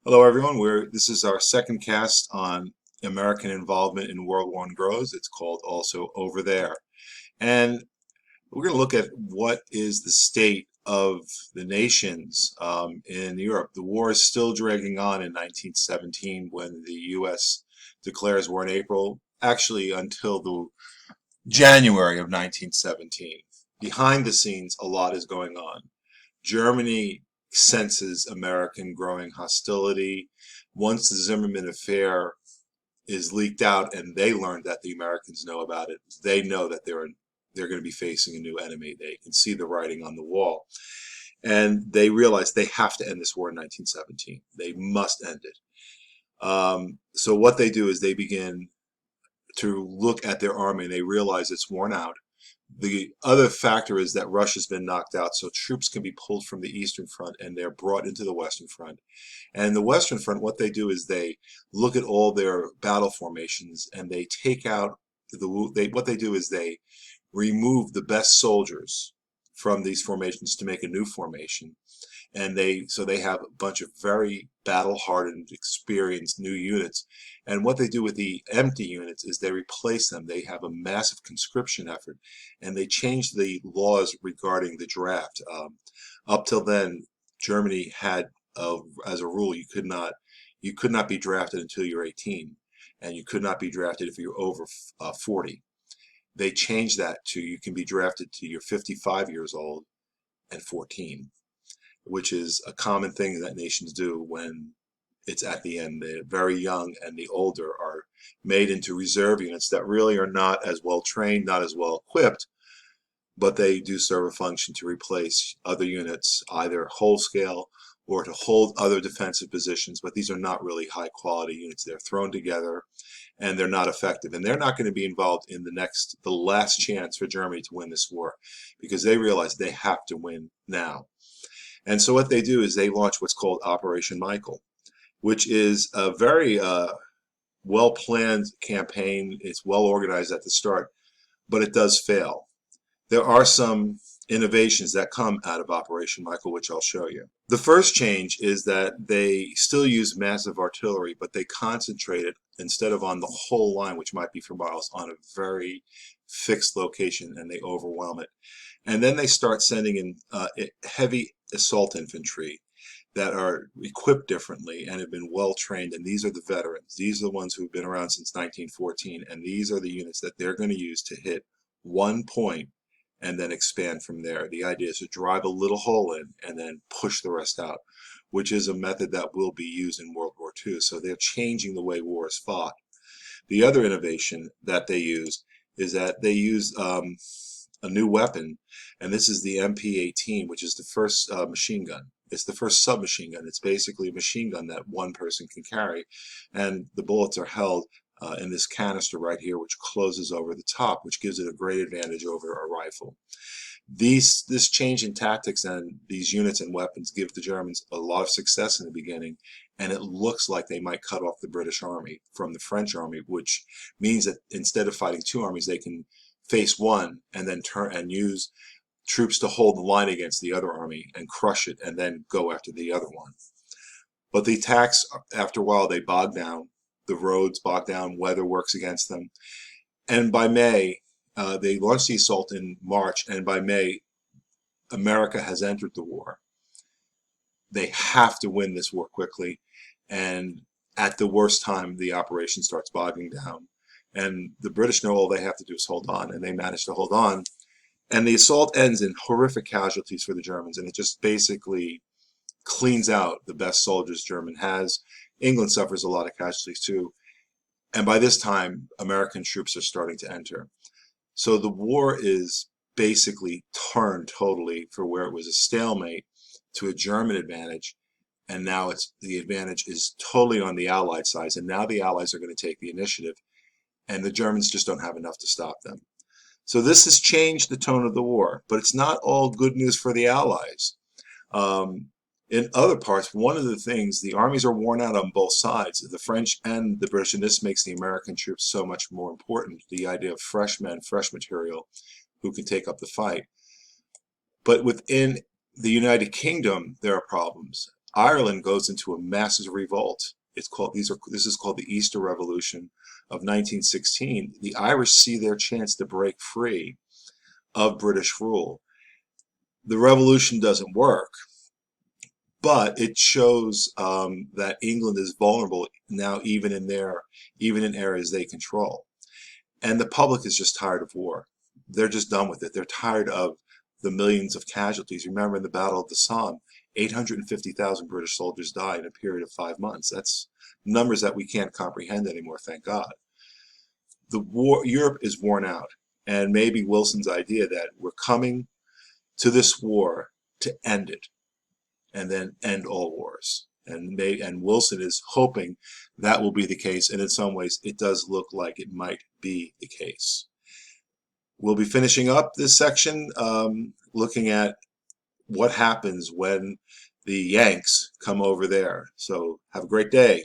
Hello, everyone. This is our second cast on American involvement in World War I grows. It's called also Over There. And we're going to look at what is the state of the nations in Europe. The war is still dragging on in 1917 when the U.S. declares war in April, actually until the January of 1917. Behind the scenes, a lot is going on. Germany senses American growing hostility. Once the Zimmerman affair is leaked out and they learn that the Americans know about it, they know that they're going to be facing a new enemy. They can see the writing on the wall. And they realize they have to end this war in 1917. They must end it. So what they do is they begin to look at their army and they realize it's worn out. The other factor is that Russia's been knocked out, so troops can be pulled from the Eastern Front and they're brought into the Western Front. And the Western Front, what they do is they look at all their battle formations and they take out what they do is they remove the best soldiers from these formations to make a new formation. And they have a bunch of very battle hardened, experienced new units. And what they do with the empty units is they replace them. They have a massive conscription effort, and they change the laws regarding the draft. Up till then, Germany had, as a rule, you could not be drafted until you're 18, and you could not be drafted if you're over 40. They changed that to you can be drafted to you're 55 years old and 14, which is a common thing that nations do when it's at the end. The very young and the older are made into reserve units that really are not as well trained, not as well equipped, but they do serve a function to replace other units, either whole scale or to hold other defensive positions. But these are not really high quality units. They're thrown together and they're not effective. And they're not going to be involved in the last chance for Germany to win this war because they realize they have to win now. And so what they do is they launch what's called Operation Michael, which is a very well-planned campaign. It's well organized at the start, but it does fail. There are some innovations that come out of Operation Michael, which I'll show you. The first change is that they still use massive artillery, but they concentrate it instead of on the whole line, which might be for miles, on a very fixed location, and they overwhelm it. And then they start sending in heavy assault infantry that are equipped differently and have been well trained. And these are the veterans. These are the ones who've been around since 1914. And these are the units that they're going to use to hit one point and then expand from there. The idea is to drive a little hole in and then push the rest out, which is a method that will be used in World War II. So they're changing the way war is fought. The other innovation that they use is that they use a new weapon, and this is the MP-18, which is the first machine gun. It's the first submachine gun. It's basically a machine gun that one person can carry, and the bullets are held in this canister right here, which closes over the top, which gives it a great advantage over a rifle. This change in tactics and these units and weapons give the Germans a lot of success in the beginning, and it looks like they might cut off the British army from the French army, which means that instead of fighting two armies, they can face one and then turn and use troops to hold the line against the other army and crush it and then go after the other one. But the attacks, after a while, they bog down. The roads bog down, weather works against them. And by May, they launched the assault in March, and by May, America has entered the war. They have to win this war quickly, and at the worst time, the operation starts bogging down. And the British know all they have to do is hold on, and they manage to hold on. And the assault ends in horrific casualties for the Germans, and it just basically cleans out the best soldiers Germany has. England suffers a lot of casualties too. And by this time, American troops are starting to enter. So the war is basically turned totally for where it was a stalemate to a German advantage. And now the advantage is totally on the Allied side. And now the Allies are going to take the initiative. And the Germans just don't have enough to stop them. So this has changed the tone of the war. But it's not all good news for the Allies. In other parts, one of the things, the armies are worn out on both sides, the French and the British, and this makes the American troops so much more important, the idea of fresh men, fresh material, who can take up the fight. But within the United Kingdom, there are problems. Ireland goes into a massive revolt. This is called the Easter Revolution of 1916. The Irish see their chance to break free of British rule. The revolution doesn't work, but it shows that England is vulnerable now, even in areas they control. And the public is just tired of war. They're just done with it. They're tired of the millions of casualties. Remember, in the Battle of the Somme, 850,000 British soldiers died in a period of 5 months. That's numbers that we can't comprehend anymore, thank God. Europe is worn out, and maybe Wilson's idea that we're coming to this war to end it, and then end all wars. And Wilson is hoping that will be the case, and in some ways it does look like it might be the case. We'll be finishing up this section looking at what happens when the Yanks come over there. So have a great day.